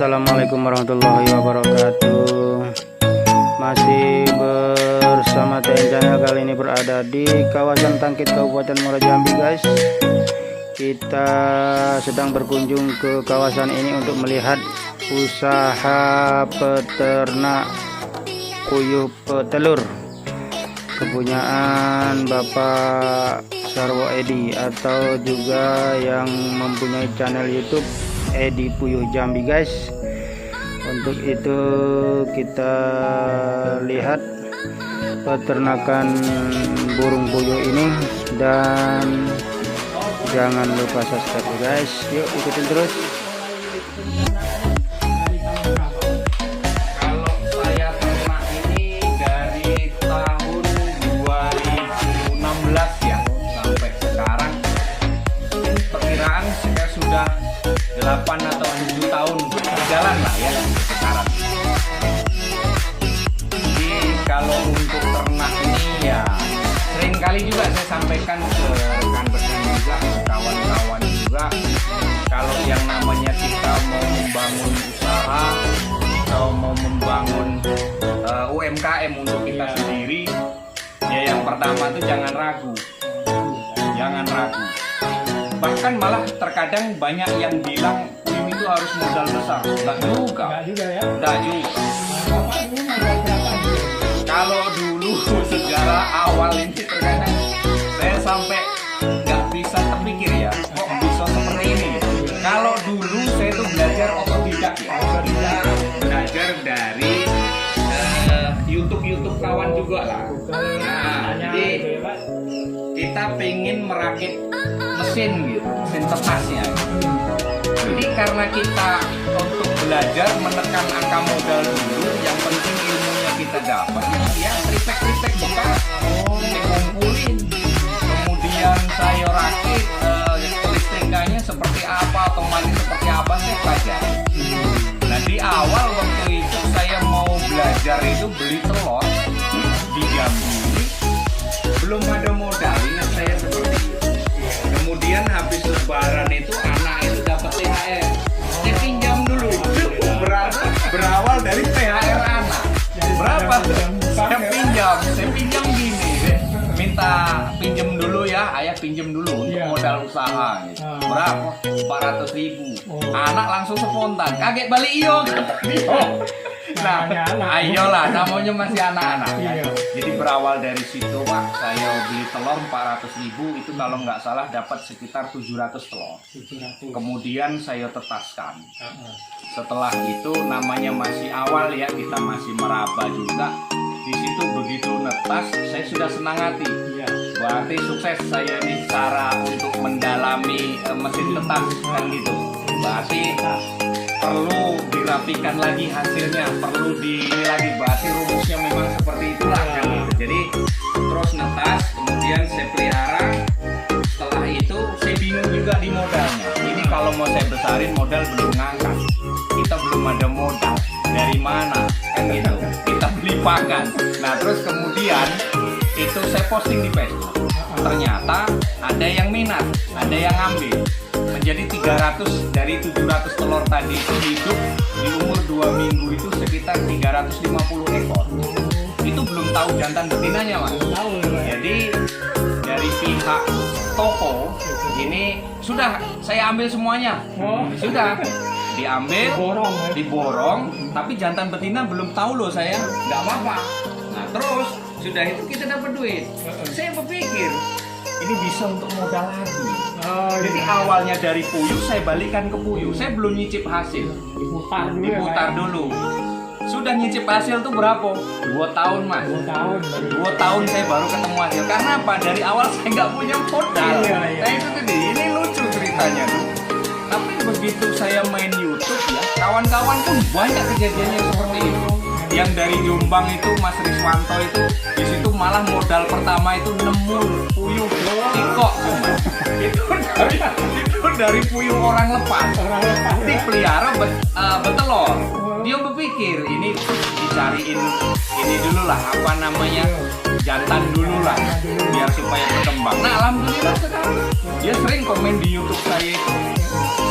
Assalamualaikum warahmatullahi wabarakatuh. Masih bersama TN Channel. Kali ini berada di kawasan Tangkit, Kabupaten Muara Jambi, guys. Kita sedang berkunjung ke kawasan ini untuk melihat usaha peternak puyuh petelur kepunyaan Bapak Sarwo Edi, atau juga yang mempunyai channel YouTube Edi Puyuh Jambi, guys. Untuk itu kita lihat peternakan burung puyuh ini, dan jangan lupa subscribe, guys. Yuk ikutin terus. Kalau saya ternak ini dari tahun 2016 ya sampai sekarang, perkiraan saya sudah 8 atau 7 tahun berjalan lah ya sekarang. Jadi kalau untuk ternak ini ya sering kali juga saya sampaikan ke rekan-rekan juga, ke kawan-kawan juga, kalau yang namanya kita mau membangun usaha atau mau membangun UMKM untuk kita sendiri, ya yang pertama itu jangan ragu, jangan ragu. Bahkan malah terkadang banyak yang bilang ini itu harus modal besar. Enggak juga. Enggak juga. Kalau dulu sejarah awal ini terkadang saya sampai nggak bisa terpikir ya, kok bisa seperti ini. Kalau dulu saya tuh belajar otodidak ya, belajar dari YouTube kawan juga lah. Nah, jadi kita pengen merakit mesin gitu, mesin ternaknya. Jadi karena kita untuk belajar menekan angka modal dulu, yang penting ilmunya kita dapat, ya triplek bekas, dikumpulin. Kemudian saya rakit kelistrikannya seperti apa, otomatis seperti apa, saya pelajari. Nah di awal waktu itu saya mau belajar itu beli telur di Jambi, belum ada modal, ingat saya seperti itu. Kemudian habis lebaran itu anak itu dapat THR, saya pinjam dulu. Berawal dari THR anak. Berapa? Saya pinjam gini, minta pinjam dulu ya, ayah pinjam dulu untuk modal usaha. Gitu. Berapa? 400.000. Anak langsung spontan, kaget balik iyo. Nah, ayolah, namanya masih anak-anak. Jadi berawal dari situ, Pak, saya beli telur 400.000, itu kalau nggak salah dapat sekitar 700 telur. Kemudian saya tetaskan. Setelah itu namanya masih awal ya, kita masih meraba juga. Di situ begitu netas, saya sudah senang hati. Berarti sukses saya nih cara untuk mendalami mesin tetas kan gitu. Berarti perlu dirapikan lagi hasilnya, perlu lagi, berarti rumusnya memang seperti itulah kan gitu. Jadi terus netas, kemudian saya pelihara. Setelah itu saya bingung juga di modalnya. Ini kalau mau saya besarin modal belum ngangkat, kita belum ada modal, dari mana kan gitu, kita beli pakan. Nah terus kemudian itu saya posting di Facebook, ternyata ada yang minat, ada yang ambil. Menjadi 300 dari 700 telur tadi itu hidup di umur 2 minggu itu sekitar 350 ekor. Itu belum tahu jantan betinanya, Mas. Jadi dari pihak toko ini sudah saya ambil semuanya. Sudah diambil, diborong, tapi jantan betina belum tahu loh saya. Nggak apa-apa. Nah terus sudah itu kita dapat duit. Saya berpikir ini bisa untuk modal lagi. Jadi awalnya dari puyuh saya balikan ke puyuh. Saya belum nyicip hasil. Diputar dulu. Sudah nyicip hasil tuh berapa? 2 tahun, Mas. 2 tahun saya baru ketemu hasil. Karena apa? Dari awal saya nggak punya modal. Nah itu tadi, ini lucu ceritanya tuh. Tapi begitu saya main YouTube ya, kawan-kawan pun banyak kejadiannya seperti itu. Yang dari Jombang itu Mas Riswanto itu, di situ malah modal pertama itu nemu puyuh cikok. itu dari puyuh orang lepas. Dipelihara betelor. Dia berpikir ini dicariin ini dulu lah, apa namanya, jantan dulu lah, biar supaya berkembang. Nah alhamdulillah sekarang dia sering komen di YouTube saya itu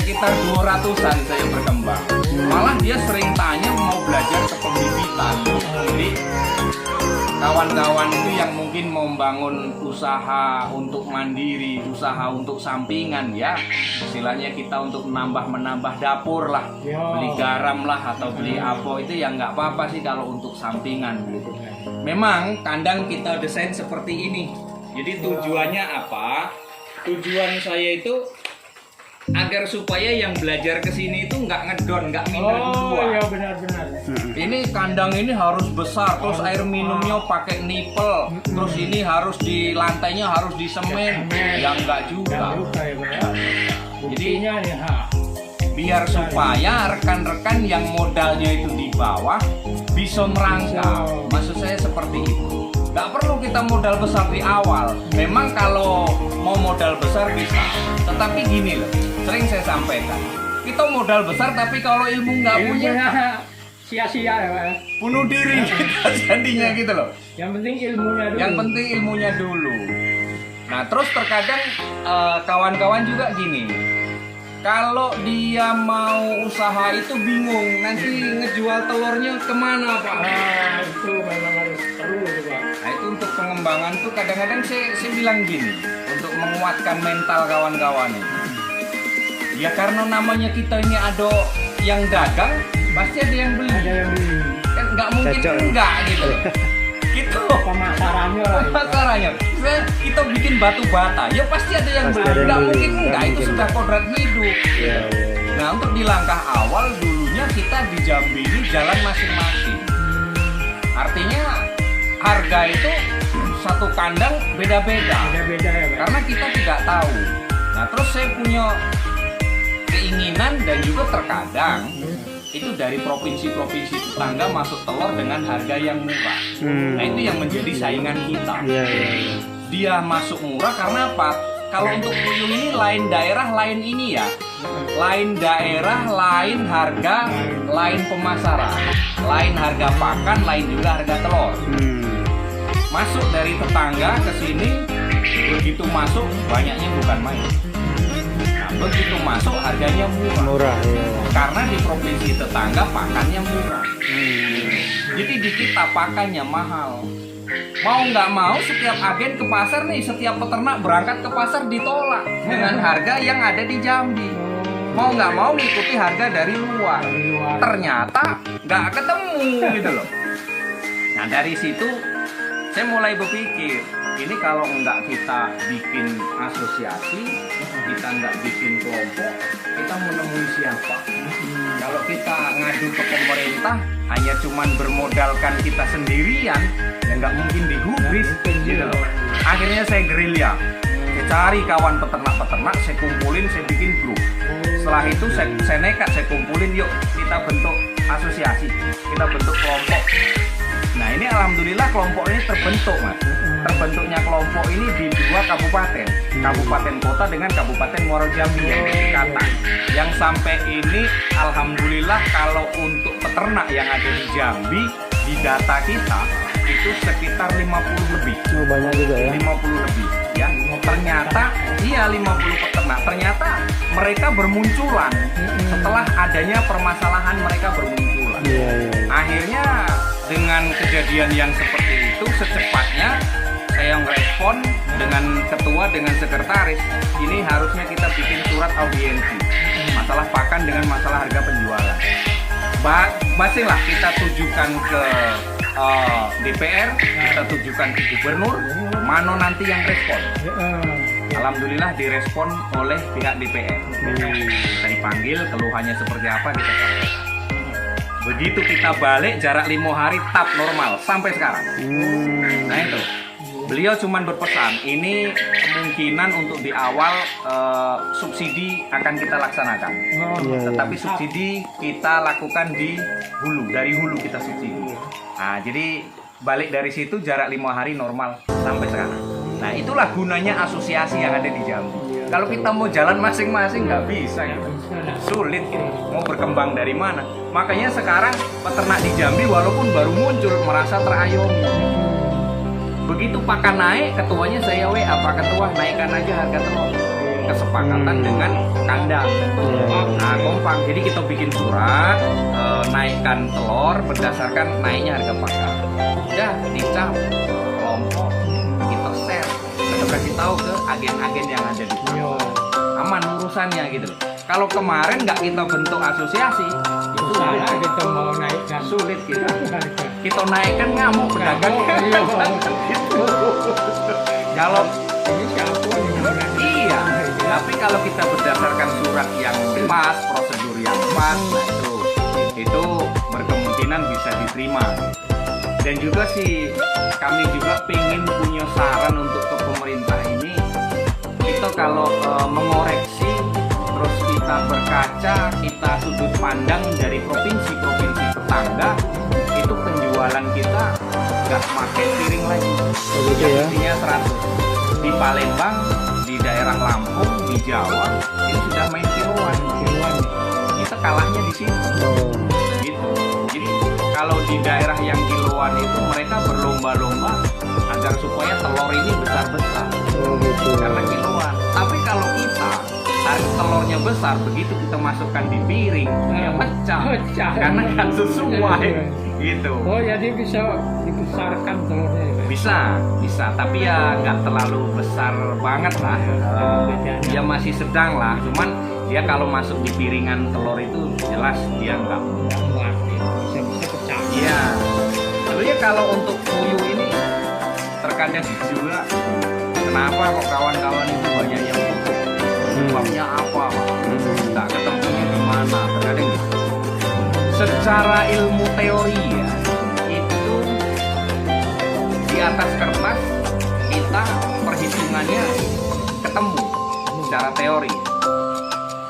sekitar 200-an saya berkembang. Malah dia sering tanya mau belajar kepembibitan. Jadi kawan-kawan itu yang mungkin mau membangun usaha untuk mandiri, usaha untuk sampingan ya, istilahnya kita untuk menambah dapur lah, beli garam lah atau beli apa itu ya nggak apa-apa sih kalau untuk sampingan gitu. Memang kandang kita desain seperti ini. Jadi tujuannya apa? Tujuan saya itu agar supaya yang belajar ke sini itu nggak ngedon, nggak minder dua. Oh iya benar-benar. Ini kandang ini harus besar, terus air minumnya pakai nipel, terus ini harus di lantainya harus di semen, yang nggak juga. Jadi biar supaya rekan-rekan yang modalnya itu di bawah bisa merangkak. Maksud saya seperti itu. Nggak perlu kita modal besar di awal. Memang kalau mau modal besar bisa, tetapi gini loh, sering saya sampaikan, kita modal besar tapi kalau ilmu nggak punya, sia-sia ya Pak. bunuh diri kita jadinya gitu loh. Yang penting ilmunya dulu. Yang penting ilmunya dulu. Nah terus terkadang kawan-kawan juga gini, kalau dia mau usaha itu bingung nanti ngejual telurnya kemana Pak. Nah itu memang harus perlu itu Pak. Nah itu untuk pengembangan tuh kadang-kadang saya bilang gini, untuk menguatkan mental kawan-kawan ini. Ya karena namanya kita ini ada yang dagang, pasti ada yang beli. Ada yang beli. Kan nggak mungkin enggak gitu. Gitu. Pemasarannya lah. Pemasarannya. Misalnya kita bikin batu bata, ya pasti ada yang beli. Nggak mungkin enggak, itu sudah kodrat hidup. Nah untuk di langkah awal dulunya kita di Jambi ini jalan masing-masing. Artinya harga itu satu kandang beda-beda. Beda-beda ya Pak. Karena kita tidak tahu. Nah terus saya punya keinginan dan juga terkadang itu dari provinsi-provinsi tetangga masuk telur dengan harga yang murah. Nah itu yang menjadi saingan kita. Dia masuk murah karena apa? Kalau untuk puyuh ini lain daerah lain ini ya, lain daerah lain harga, lain pemasaran, lain harga pakan, lain juga harga telur. Masuk dari tetangga ke sini, begitu masuk banyaknya bukan main. Nah, begitu masuk harganya murah. Karena di provinsi tetangga pakannya murah. Jadi di kita pakannya mahal. Mau nggak mau setiap agen ke pasar nih, setiap peternak berangkat ke pasar ditolak dengan harga yang ada di Jambi. Mau nggak mau ngikuti harga dari luar. Ternyata nggak ketemu gitu loh. Nah dari situ saya mulai berpikir, ini kalau nggak kita bikin asosiasi, kita nggak bikin kelompok, kita menemui siapa? Kalau kita ngadu ke pemerintah, hanya cuman bermodalkan kita sendirian, ya nggak mungkin digubris, gitu loh. Akhirnya saya gerilya, saya cari kawan peternak-peternak, saya kumpulin, saya bikin grup. Setelah itu saya nekat, saya kumpulin, yuk kita bentuk asosiasi, kita bentuk kelompok. Nah ini alhamdulillah kelompok ini terbentuk Mas. Terbentuknya kelompok ini di 2 kabupaten, kabupaten kota dengan kabupaten Muaro Jambi yang berdekatan. Yang sampai ini alhamdulillah kalau untuk peternak yang ada di Jambi, di data kita itu sekitar 50 lebih. Oh, banyak juga ya. 50 lebih ya. Ternyata iya 50 peternak. Ternyata mereka bermunculan setelah adanya permasalahan, mereka bermunculan. Akhirnya dengan kejadian yang seperti itu secepatnya saya ngerespon dengan ketua, dengan sekretaris, ini harusnya kita bikin surat audiensi masalah pakan dengan masalah harga penjualan. Masinglah kita tujukan ke DPR, kita tujukan ke gubernur, mana nanti yang respon. Alhamdulillah direspon oleh pihak DPR. Kita dipanggil, keluhannya seperti apa kita sampaikan. Begitu kita balik jarak 5 hari tap normal sampai sekarang. Nah itu beliau cuma berpesan ini kemungkinan untuk di awal subsidi akan kita laksanakan. Tetapi subsidi kita lakukan di hulu, dari hulu kita subsidi. Nah jadi balik dari situ jarak 5 hari normal sampai sekarang. Nah itulah gunanya asosiasi yang ada di Jambi. Kalau kita mau jalan masing-masing nggak bisa ya. Sulit gitu. Mau berkembang dari mana? Makanya sekarang peternak di Jambi walaupun baru muncul merasa terayomi. Begitu pakan naik, ketuanya saya WA, Pak Ketua naikkan aja harga telur. kesepakatan dengan kandang. Nah, kompak. Jadi kita bikin surat, naikkan telur berdasarkan naiknya harga pakan. Udah dicap kelompok, kita share, kita kasih tahu ke agen-agen yang ada di sini. Aman urusannya gitu. Kalau kemarin nggak kita bentuk asosiasi, itu Salah kita mau naikkan sulit kita. harga. Kita naikkan ngamuk pedagang. Kalau Ini siapa yang mau naik? iya, tapi kalau kita berdasarkan surat yang pas, prosedur yang pas, nah itu berkemungkinan bisa diterima. Dan juga sih kami juga pengen punya saran untuk ke pemerintah ini. Kita kalau mengoreksi, terus kita berkaca, kita sudut pandang dari provinsi-provinsi tetangga, itu penjualan kita nggak pakai piring lagi. Begitu ya. Intinya 100. Di Palembang, di daerah Lampung, di Jawa, ini sudah main kiloan. Kita kalahnya di sini. Oh. Gitu. Jadi kalau di daerah yang kiloan itu mereka berlomba-lomba agar supaya telur ini besar-besar. Oh gitu. Karena kiloan. Tapi kalau kita harga telurnya besar, begitu kita masukkan di piring, ya pecah. Karena kan sesuai. Gitu. Oh, jadi bisa dibesarkan telurnya. Bisa, tapi ya nggak terlalu besar banget lah. Dia masih sedang lah, cuman dia kalau masuk di piringan telur itu jelas dia nggak mudah. Bisa pecah. Iya. Sebenarnya kalau untuk puyuh ini terkadang juga kenapa kok kawan-kawan itu banyak yang sebabnya apa? Nggak ketemunya di mana? Terkadang gitu. Secara ilmu teori ya, itu di atas kertas kita perhitungannya ketemu secara teori.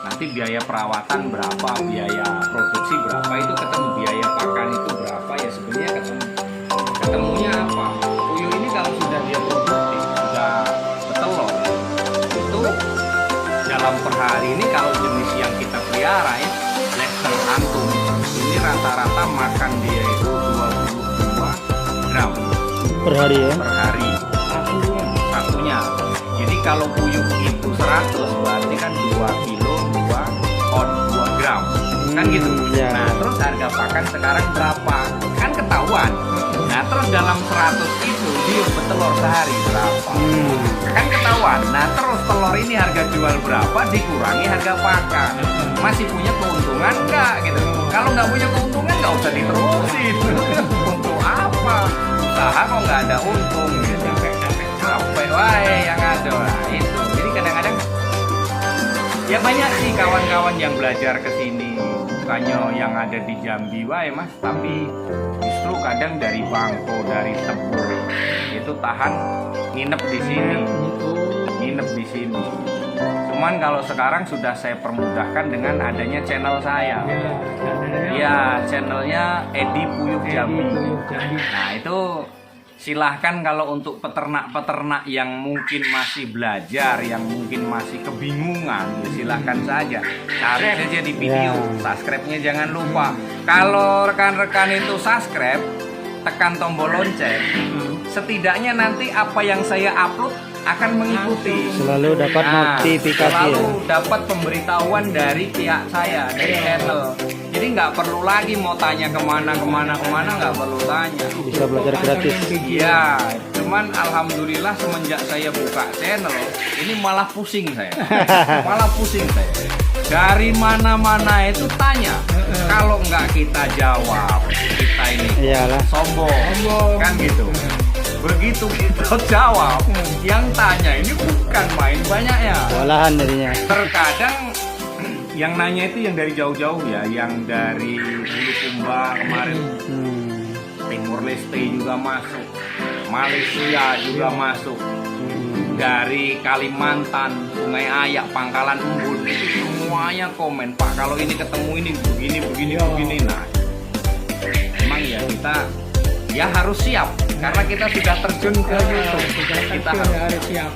Nanti biaya perawatan berapa, biaya produksi berapa, itu ketemu, biaya pakan itu berapa, ya sebenarnya ketemu. Ketemunya apa? Puyuh ini kalau sudah dia produktif, sudah bertelur, itu dalam per hari ini kalau jenis yang kita pelihara ya, Lexer Antum, ini rata-rata makan dia itu 22 gram Per hari ya. per hari satunya. Jadi kalau puyuh itu 100 berarti kan 2 kilo 2 gram kan gitu. Ya. Nah terus harga pakan sekarang berapa kan ketahuan. Nah terus dalam 100 itu dia bertelur sehari berapa kan ketahuan. Nah terus telur ini harga jual berapa dikurangi harga pakan, masih punya keuntungan nggak gitu. Kalau nggak punya keuntungan nggak usah diterusin. Untuk apa usaha kok nggak ada untung gitu. Capek wae yang ada. Nah, itu jadi kadang-kadang ya banyak sih kawan-kawan yang belajar ke sini, bukannya yang ada di Jambi wae mas, tapi justru kadang dari Bangko, dari Tebur itu tahan nginep di sini, nginep di sini. Cuman kalau sekarang sudah saya permudahkan dengan adanya channel saya. Ya, channelnya Edi Puyuh Jambi. Nah, itu silahkan kalau untuk peternak-peternak yang mungkin masih belajar, yang mungkin masih kebingungan, ya silahkan saja cari saja di video. Subscribe-nya jangan lupa. Kalau rekan-rekan itu subscribe, tekan tombol lonceng, setidaknya nanti apa yang saya upload akan mengikuti. Selalu dapat notifikasi. Selalu Ya. dapat pemberitahuan dari pihak saya, dari channel. Jadi nggak perlu lagi mau tanya kemana nggak perlu tanya. Bisa belajar gratis. Iya, cuman alhamdulillah semenjak saya buka channel ini malah pusing saya. Malah pusing saya. Dari mana-mana itu tanya. Kalau nggak kita jawab, kita ini Iyalah. sombong. Kan gitu. Begitu kita jawab, yang tanya ini bukan main banyak ya. Olahan jadinya. Terkadang yang nanya itu yang dari jauh-jauh ya, yang dari Bulukumba kemarin, Timur Leste juga masuk, Malaysia juga masuk, dari Kalimantan, Sungai Ayak, Pangkalan Embun, itu semuanya komen, Pak kalau ini ketemu ini begini. Nah, emang ya kita ya harus siap karena kita sudah terjun ke YouTube. Kita harus siap.